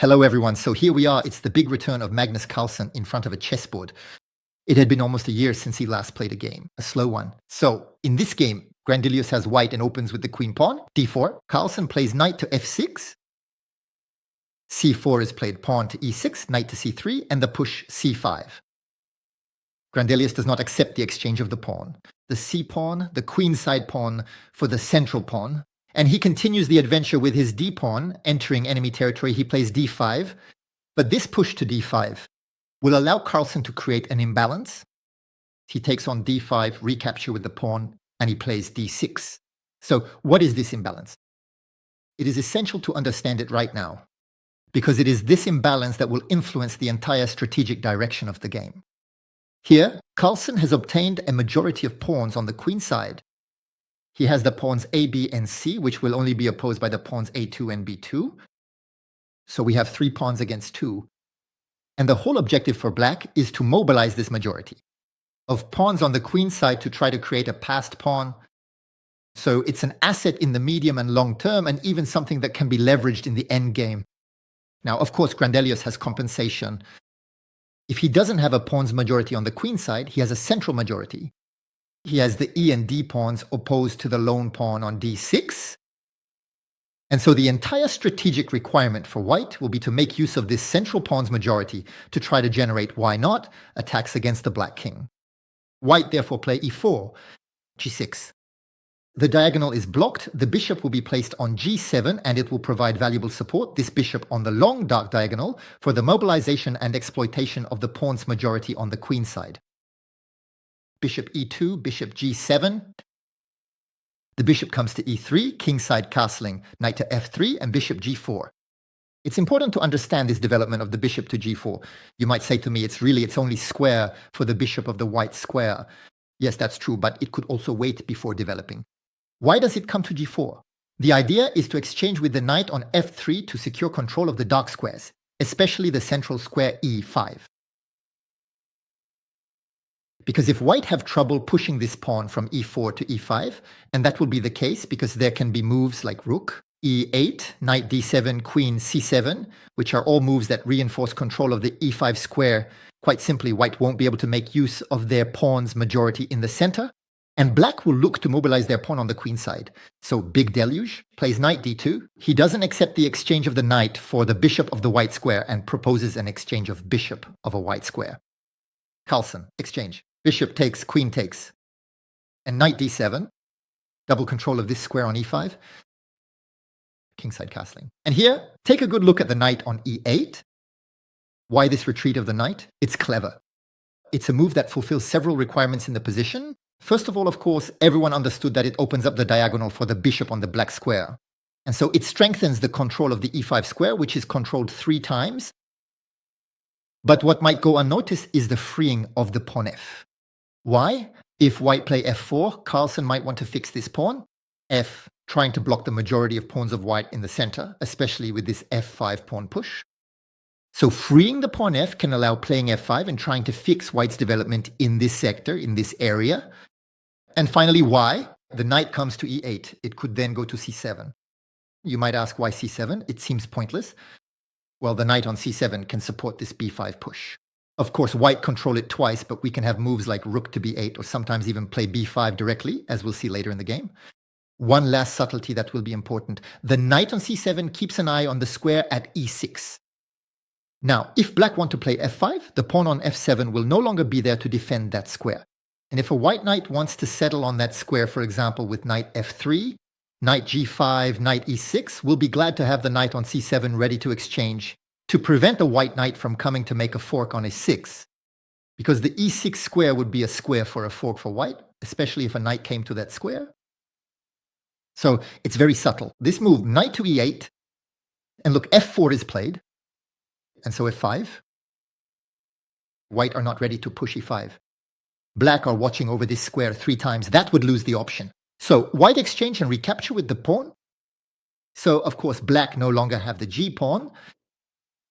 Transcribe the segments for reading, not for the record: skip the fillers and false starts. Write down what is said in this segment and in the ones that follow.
Hello everyone, so here we are, it's the big return of Magnus Carlsen in front of a chessboard. It had been almost a year since he last played a game, a slow one. So, in this game, Grandelius has white and opens with the queen pawn, d4. Carlsen plays knight to f6. c4 is played pawn to e6, knight to c3, and the push c5. Grandelius does not accept the exchange of the pawn. The c-pawn, the queenside pawn for the central pawn, and he continues the adventure with his d-pawn, entering enemy territory. He plays d5, but this push to d5 will allow Carlsen to create an imbalance. He takes on d5, recapture with the pawn, and he plays d6. So what is this imbalance? It is essential to understand it right now, because it is this imbalance that will influence the entire strategic direction of the game. Here, Carlsen has obtained a majority of pawns on the queen side. He has the pawns a, b, and c, which will only be opposed by the pawns a2 and b2. So we have 3 pawns against 2. And the whole objective for black is to mobilize this majority of pawns on the queen side to try to create a passed pawn. So it's an asset in the medium and long term, and even something that can be leveraged in the endgame. Now, of course, Grandelius has compensation. If he doesn't have a pawn's majority on the queen side, he has a central majority. He has the e and d pawns opposed to the lone pawn on d6. And so the entire strategic requirement for white will be to make use of this central pawn's majority to try to generate, why not, attacks against the black king. White therefore play e4, g6. The diagonal is blocked, the bishop will be placed on g7 and it will provide valuable support, this bishop on the long dark diagonal, for the mobilization and exploitation of the pawn's majority on the queen side. Bishop e2, bishop g7. The bishop comes to e3, kingside castling, knight to f3, and bishop g4. It's important to understand this development of the bishop to g4. You might say to me, it's only square for the bishop of the white square. Yes, that's true, but it could also wait before developing. Why does it come to g4? The idea is to exchange with the knight on f3 to secure control of the dark squares, especially the central square e5. Because if white have trouble pushing this pawn from e4 to e5, and that will be the case because there can be moves like rook, e8, knight d7, queen c7, which are all moves that reinforce control of the e5 square. Quite simply, white won't be able to make use of their pawn's majority in the center, and black will look to mobilize their pawn on the queen side. So big deluge, plays knight d2. He doesn't accept the exchange of the knight for the bishop of the white square and proposes an exchange of bishop of a white square. Carlsen, exchange. Bishop takes, queen takes. And knight d7, double control of this square on e5. Kingside castling. And here, take a good look at the knight on e8. Why this retreat of the knight? It's clever. It's a move that fulfills several requirements in the position. First of all, of course, everyone understood that it opens up the diagonal for the bishop on the black square. And so it strengthens the control of the e5 square, which is controlled 3 times. But what might go unnoticed is the freeing of the pawn f. Why? If white play f4, Carlsen might want to fix this pawn. F, trying to block the majority of pawns of white in the center, especially with this f5 pawn push. So freeing the pawn f can allow playing f5 and trying to fix white's development in this sector, in this area. And finally, why? The knight comes to e8. It could then go to c7. You might ask, why c7? It seems pointless. Well, the knight on c7 can support this b5 push. Of course, white control it twice, but we can have moves like rook to b8 or sometimes even play b5 directly, as we'll see later in the game. One last subtlety that will be important. The knight on c7 keeps an eye on the square at e6. Now, if black want to play f5, the pawn on f7 will no longer be there to defend that square. And if a white knight wants to settle on that square, for example, with knight f3, knight g5, knight e6, we'll be glad to have the knight on c7 ready to exchange to prevent a white knight from coming to make a fork on a6. Because the e6 square would be a square for a fork for white, especially if a knight came to that square. So it's very subtle. This move, knight to e8, and look, f4 is played, and so f5. White are not ready to push e5. Black are watching over this square 3 times. That would lose the option. So white exchange and recapture with the pawn. So of course black no longer have the g-pawn,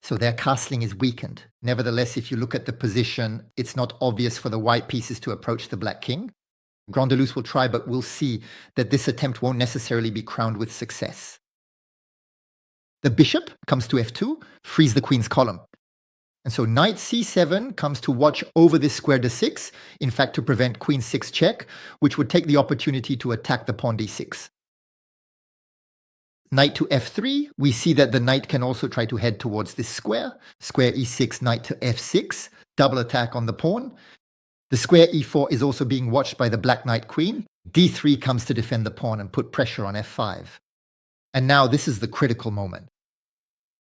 so their castling is weakened. Nevertheless, if you look at the position, it's not obvious for the white pieces to approach the black king. Grandelius will try, but we'll see that this attempt won't necessarily be crowned with success. The bishop comes to f2, frees the queen's column. And so knight c7 comes to watch over this square to 6, in fact to prevent queen 6 check, which would take the opportunity to attack the pawn d6. Knight to f3, we see that the knight can also try to head towards this square. Square e6, knight to f6, double attack on the pawn. The square e4 is also being watched by the black knight queen. d3 comes to defend the pawn and put pressure on f5. And now this is the critical moment.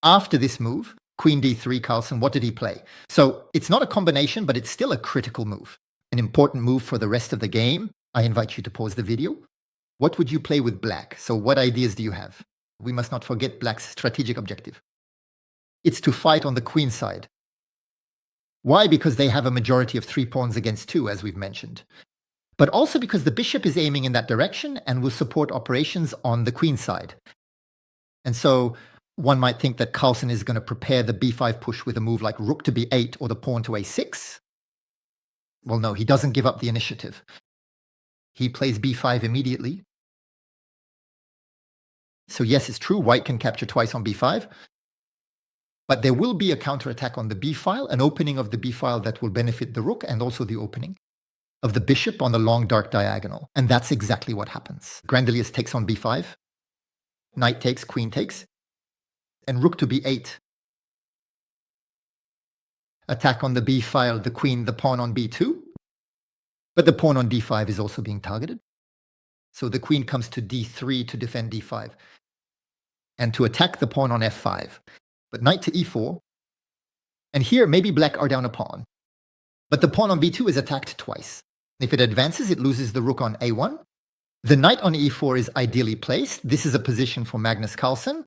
After this move, queen d3, Carlsen, what did he play? So it's not a combination, but it's still a critical move. An important move for the rest of the game. I invite you to pause the video. What would you play with black? So what ideas do you have? We must not forget black's strategic objective. It's to fight on the queen side. Why? Because they have a majority of 3 pawns against 2, as we've mentioned. But also because the bishop is aiming in that direction and will support operations on the queen side. And so one might think that Carlsen is going to prepare the b5 push with a move like rook to b8 or the pawn to a6. Well, no, he doesn't give up the initiative. He plays b5 immediately. So yes, it's true, white can capture twice on b5, but there will be a counterattack on the b file, an opening of the b file that will benefit the rook, and also the opening of the bishop on the long dark diagonal. And that's exactly what happens. Grandelius takes on b5, knight takes, queen takes, and rook to b8. Attack on the b file, the queen, the pawn on b2, but the pawn on d5 is also being targeted. So the queen comes to d3 to defend d5 and to attack the pawn on f5. But knight to e4, and here maybe black are down a pawn. But the pawn on b2 is attacked twice. If it advances, it loses the rook on a1. The knight on e4 is ideally placed. This is a position for Magnus Carlsen.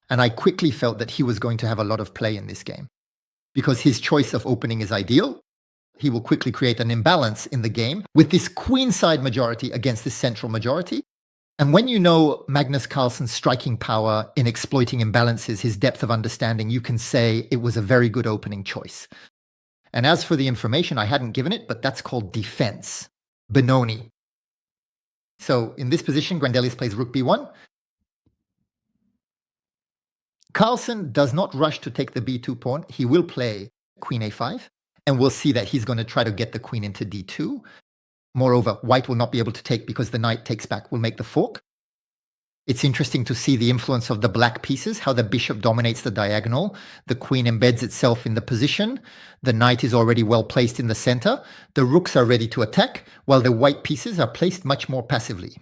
And I quickly felt that he was going to have a lot of play in this game. Because his choice of opening is ideal, he will quickly create an imbalance in the game with this queenside majority against this central majority. And when you know Magnus Carlsen's striking power in exploiting imbalances, his depth of understanding, you can say it was a very good opening choice. And as for the information, I hadn't given it, but that's called defense. Benoni. So in this position, Grandelius plays rook b1. Carlsen does not rush to take the b2 pawn. He will play queen a5. And we'll see that he's going to try to get the queen into d2. Moreover, white will not be able to take because the knight takes back will make the fork. It's interesting to see the influence of the black pieces, how the bishop dominates the diagonal. The queen embeds itself in the position. The knight is already well placed in the center. The rooks are ready to attack, while the white pieces are placed much more passively.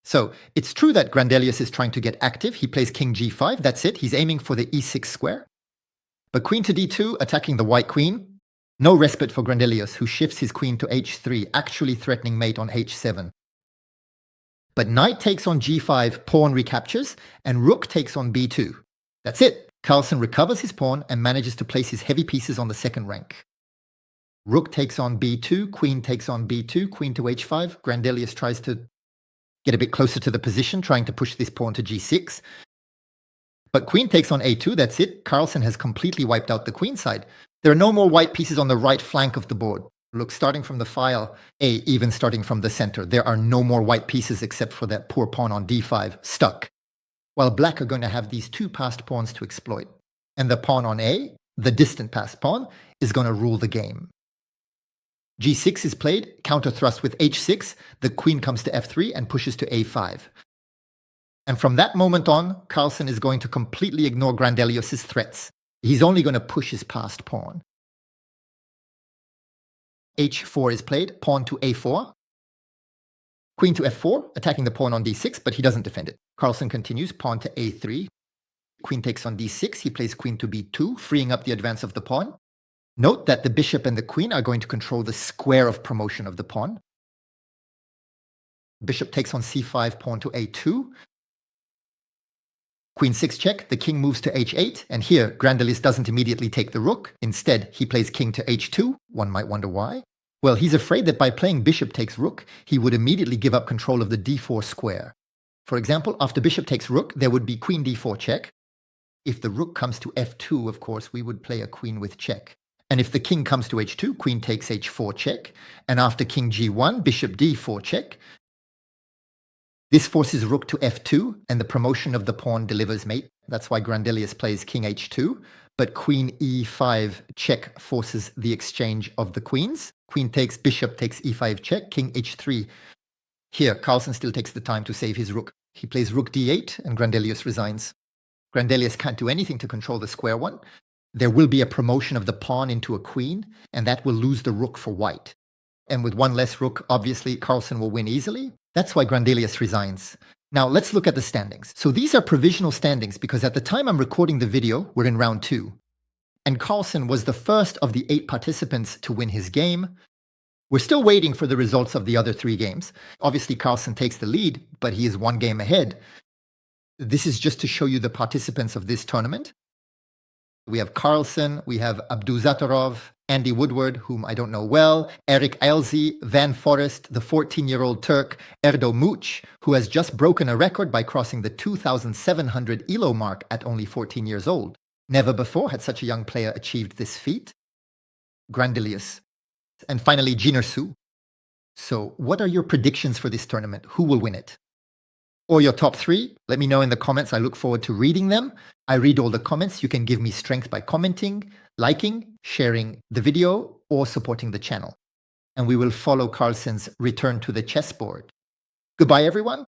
So it's true that Grandelius is trying to get active. He plays king g5. That's it. He's aiming for the e6 square. But queen to d2, attacking the white queen. No respite for Grandelius, who shifts his queen to h3, actually threatening mate on h7. But knight takes on g5, pawn recaptures, and rook takes on b2. That's it. Carlsen recovers his pawn and manages to place his heavy pieces on the second rank. Rook takes on b2, queen takes on b2, queen to h5. Grandelius tries to get a bit closer to the position, trying to push this pawn to g6. But queen takes on a2, that's it. Carlsen has completely wiped out the queen side. There are no more white pieces on the right flank of the board. Look, starting from the file A, even starting from the center, there are no more white pieces except for that poor pawn on d5, stuck. While black are going to have these 2 passed pawns to exploit. And the pawn on A, the distant passed pawn, is going to rule the game. g6 is played, counter thrust with h6, the queen comes to f3 and pushes to a5. And from that moment on, Carlsen is going to completely ignore Grandelius's threats. He's only going to push his passed pawn. h4 is played, pawn to a4. Queen to f4, attacking the pawn on d6, but he doesn't defend it. Carlsen continues, pawn to a3. Queen takes on d6, he plays queen to b2, freeing up the advance of the pawn. Note that the bishop and the queen are going to control the square of promotion of the pawn. Bishop takes on c5, pawn to a2. Queen 6 check, the king moves to h8, and here Grandelius doesn't immediately take the rook. Instead, he plays king to h2. One might wonder why. Well, he's afraid that by playing bishop takes rook, he would immediately give up control of the d4 square. For example, after bishop takes rook, there would be queen d4 check. If the rook comes to f2, of course, we would play a queen with check. And if the king comes to h2, queen takes h4 check. And after king g1, bishop d4 check. This forces rook to f2, and the promotion of the pawn delivers mate. That's why Grandelius plays king h2, but queen e5 check forces the exchange of the queens. Queen takes, bishop takes e5 check, king h3. Here, Carlsen still takes the time to save his rook. He plays rook d8, and Grandelius resigns. Grandelius can't do anything to control the square one. There will be a promotion of the pawn into a queen, and that will lose the rook for white. And with one less rook, obviously, Carlsen will win easily. That's why Grandelius resigns. Now, let's look at the standings. So these are provisional standings because at the time I'm recording the video, we're in round 2. And Carlsen was the first of the 8 participants to win his game. We're still waiting for the results of the other 3 games. Obviously, Carlsen takes the lead, but he is 1 game ahead. This is just to show you the participants of this tournament. We have Carlsen, we have Abduzatorov, Andy Woodward, whom I don't know well, Eric Eilsey, Van Forest, the 14-year-old Turk, Erdo Much, who has just broken a record by crossing the 2,700 ELO mark at only 14 years old. Never before had such a young player achieved this feat. Grandelius. And finally, Jiner Su. So what are your predictions for this tournament? Who will win it? Or your top 3? Let me know in the comments. I look forward to reading them. I read all the comments. You can give me strength by commenting, liking, sharing the video, or supporting the channel. And we will follow Carlsen's return to the chessboard. Goodbye, everyone.